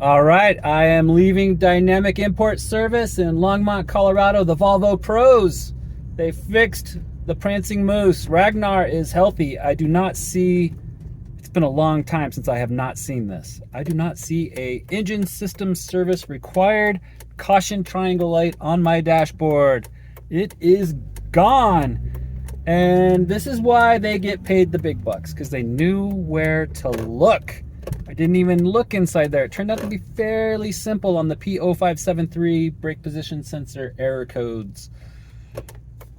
All right, I am leaving Dynamic Import Service in Longmont, Colorado, the Volvo Pros. They fixed the Prancing Moose. Ragnar is healthy. I do not see, it's been a long time since I have not seen this. I do not see a engine system service required caution triangle light on my dashboard. It is gone. And this is why they get paid the big bucks, because they knew where to look. I didn't even look inside there. It turned out to be fairly simple on the P0573 brake position sensor error codes.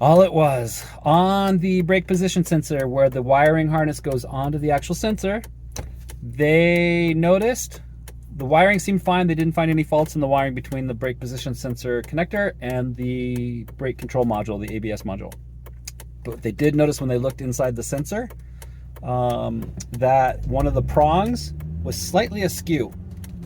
All it was, on the brake position sensor where the wiring harness goes onto the actual sensor, they noticed the wiring seemed fine. They didn't find any faults in the wiring between the brake position sensor connector and the brake control module, the ABS module. But they did notice when they looked inside the sensor that one of the prongs was slightly askew.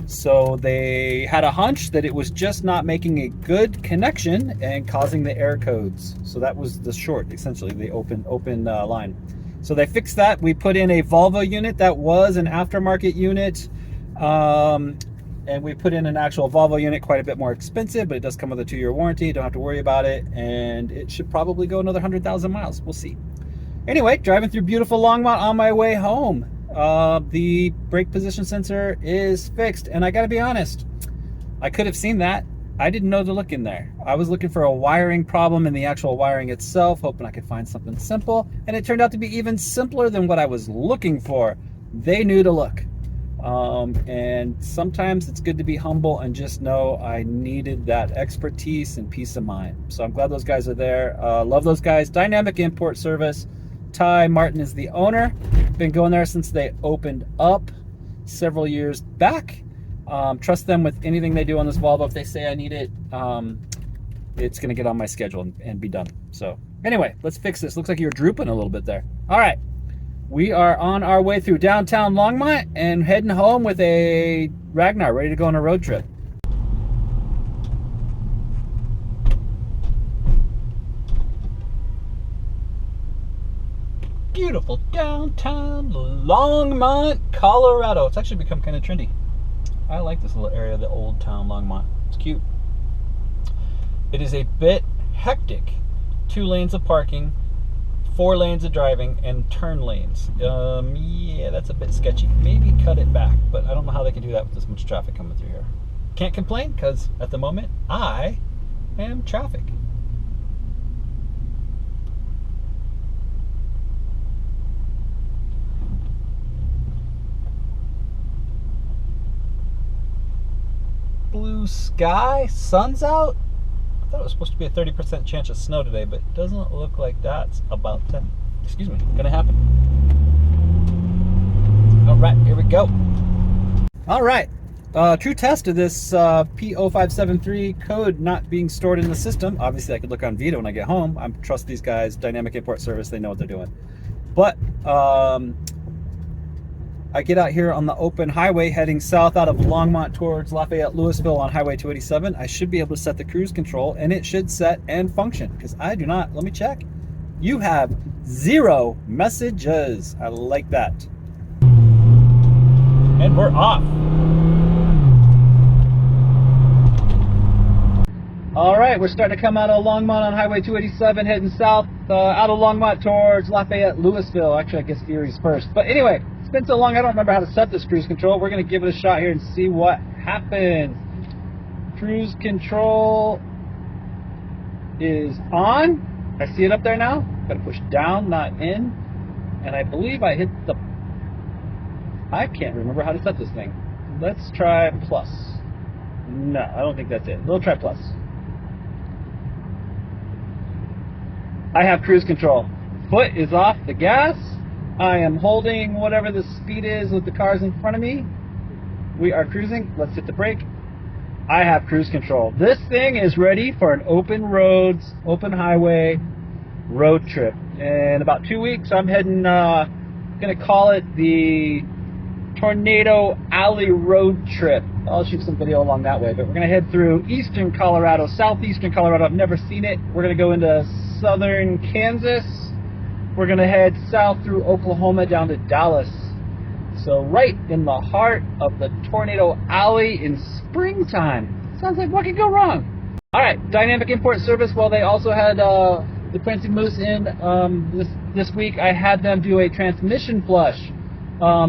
So they had a hunch that it was just not making a good connection and causing the error codes. So that was the short, essentially, the open line. So they fixed that. We put in a Volvo unit that was an aftermarket unit. And we put in an actual Volvo unit, quite a bit more expensive, but it does come with a 2-year warranty. Don't have to worry about it. And it should probably go another 100,000 miles. We'll see. Anyway, driving through beautiful Longmont on my way home. The brake position sensor is fixed, and I gotta be honest, I could have seen that. I didn't know to look in there. I was looking for a wiring problem in the actual wiring itself, hoping I could find something simple, and it turned out to be even simpler than what I was looking for. They knew to look. And sometimes it's good to be humble and just know I needed that expertise and peace of mind. So I'm glad those guys are there. Love those guys. Dynamic Import Service. Ty Martin is the owner. Been going there since they opened up several years back. Trust them with anything they do on this Volvo. If they say I need it, it's going to get on my schedule and be done. So anyway, let's fix this. Looks like you're drooping a little bit there. All right. We are on our way through downtown Longmont and heading home with a Ragnar, ready to go on a road trip. Beautiful downtown Longmont, Colorado. It's actually become kind of trendy. I like this little area of the old town Longmont. It's cute. It is a bit hectic. 2 lanes of parking, 4 lanes of driving, and turn lanes. Yeah, that's a bit sketchy. Maybe cut it back, but I don't know how they can do that with this much traffic coming through here. Can't complain, because at the moment, I am traffic. Blue sky, sun's out. I thought it was supposed to be a 30% chance of snow today, but it doesn't look like that's about to, gonna happen. All right, here we go. All right, true test of this P0573 code not being stored in the system. Obviously, I could look on Vita when I get home. I trust these guys, Dynamic Import Service, they know what they're doing. But I get out here on the open highway heading south out of Longmont towards Lafayette, Louisville on Highway 287. I should be able to set the cruise control, and it should set and function, because I do not. Let me check. You have 0 messages. I like that. And we're off. All right, we're starting to come out of Longmont on Highway 287, heading south out of Longmont towards Lafayette, Louisville. Actually, I guess Erie's first. But anyway, it's been so long I don't remember how to set this cruise control. We're going to give it a shot here and see what happens. Cruise control is on. I see it up there now. Got to push down, not in. And I believe I hit the... I can't remember how to set this thing. Let's try plus. No, I don't think that's it. We'll try plus. I have cruise control. Foot is off the gas. I am holding whatever the speed is with the cars in front of me. We are cruising. Let's hit the brake. I have cruise control. This thing is ready for an open roads, open highway road trip. In about 2 weeks, I'm heading, gonna call it the Tornado Alley Road Trip. I'll shoot some video along that way, but we're gonna head through eastern Colorado, southeastern Colorado. I've never seen it. We're gonna go into southern Kansas. We're gonna head south through Oklahoma down to Dallas. So right in the heart of the tornado alley in springtime. Sounds like what could go wrong? All right, dynamic import service. Well, they also had the Prancing Moose in this week. I had them do a transmission flush.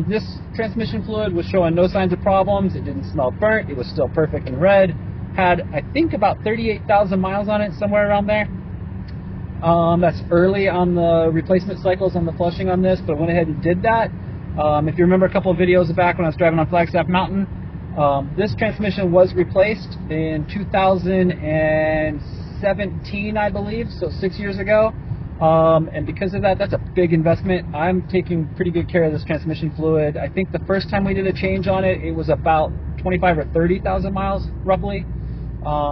This transmission fluid was showing no signs of problems. It didn't smell burnt. It was still perfect and red. Had, I think, about 38,000 miles on it, somewhere around there. That's early on the replacement cycles on the flushing on this, but I went ahead and did that. If you remember a couple of videos back when I was driving on Flagstaff Mountain, this transmission was replaced in 2017, I believe, so 6 years ago. And because of that, that's a big investment. I'm taking pretty good care of this transmission fluid. I think the first time we did a change on it, it was about 25 or 30,000 miles, roughly.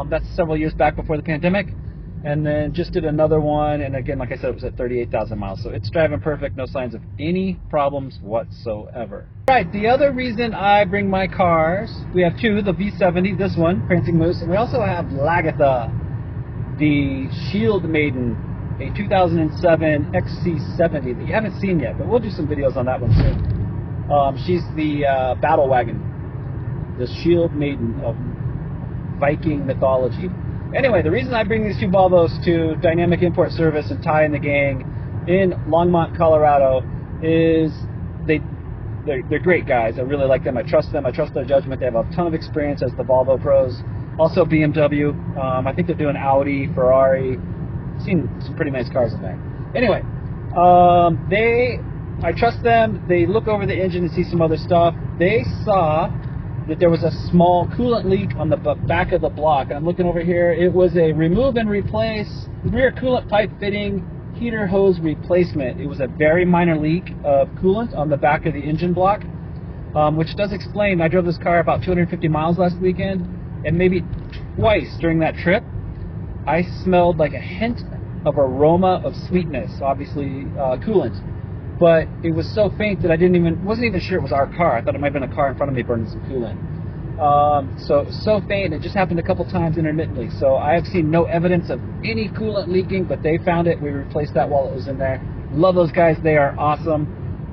That's several years back before the pandemic. And then just did another one, and again, like I said, it was at 38,000 miles. So it's driving perfect, no signs of any problems whatsoever. All right, the other reason I bring my cars, we have two, the V70, this one, Prancing Moose, and we also have Lagatha, the Shield Maiden, a 2007 XC70 that you haven't seen yet, but we'll do some videos on that one soon. She's the battle wagon, the Shield Maiden of Viking mythology. Anyway, the reason I bring these two Volvos to Dynamic Import Service and Ty and the gang in Longmont, Colorado is they're great guys. I really like them. I trust them. I trust their judgment. They have a ton of experience as the Volvo pros. Also BMW. I think they're doing Audi, Ferrari. I've seen some pretty nice cars in there. Anyway, I trust them. They look over the engine and see some other stuff. They saw that there was a small coolant leak on the back of the block. I'm looking over here. It was a remove and replace rear coolant pipe fitting heater hose replacement. It was a very minor leak of coolant on the back of the engine block, which does explain. I drove this car about 250 miles last weekend, and maybe twice during that trip, I smelled like a hint of aroma of sweetness, obviously coolant. But it was so faint that I wasn't even sure it was our car. I thought it might have been a car in front of me burning some coolant. So faint, it just happened a couple times intermittently. So I have seen no evidence of any coolant leaking, but they found it. We replaced that while it was in there. Love those guys. They are awesome.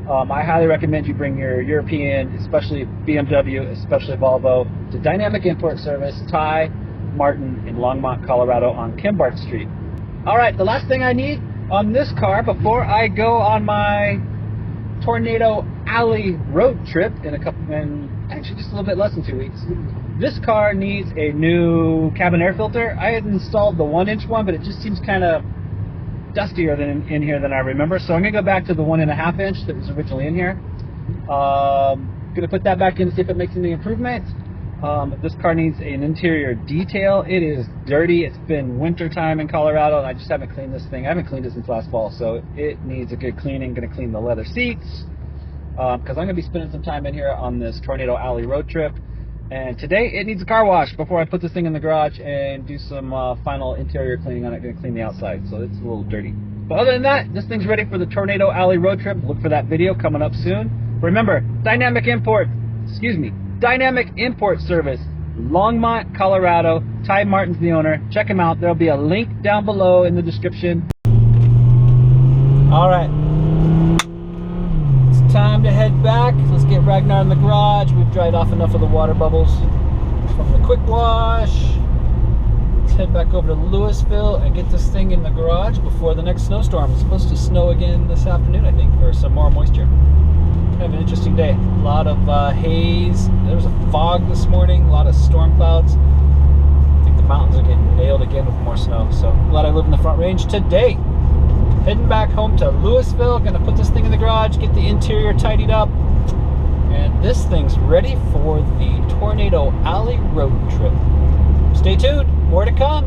I highly recommend you bring your European, especially BMW, especially Volvo, to Dynamic Import Service, Ty Martin in Longmont, Colorado on Kimbart Street. All right, the last thing I need on this car before I go on my tornado alley road trip in actually just a little bit less than 2 weeks. This car needs a new cabin air filter. I had installed the 1-inch one, but it just seems kind of dustier in here than I remember. So I'm gonna go back to the 1.5-inch that was originally in here. Gonna put that back in to see if it makes any improvement. This car needs an interior detail. It is dirty. It's been winter time in Colorado, and I just haven't cleaned this thing. I haven't cleaned it since last fall, so it needs a good cleaning. Going to clean the leather seats because I'm going to be spending some time in here on this Tornado Alley road trip. And today it needs a car wash before I put this thing in the garage and do some final interior cleaning on it. Going to clean the outside, so it's a little dirty. But other than that, this thing's ready for the Tornado Alley road trip. Look for that video coming up soon. Remember, Dynamic Import Service, Longmont, Colorado. Ty Martin's the owner. Check him out. There'll be a link down below in the description. All right, it's time to head back. Let's get Ragnar in the garage. We've dried off enough of the water bubbles from the quick wash. Let's head back over to Louisville and get this thing in the garage before the next snowstorm. It's supposed to snow again this afternoon, I think, or some more moisture. Kind of an interesting day. A lot of haze. There was a fog this morning. A lot of storm clouds. I think the mountains are getting nailed again with more snow. So glad I live in the Front Range today. Heading back home to Louisville. Gonna put this thing in the garage, get the interior tidied up, and this thing's ready for the Tornado Alley road trip. Stay tuned. More to come.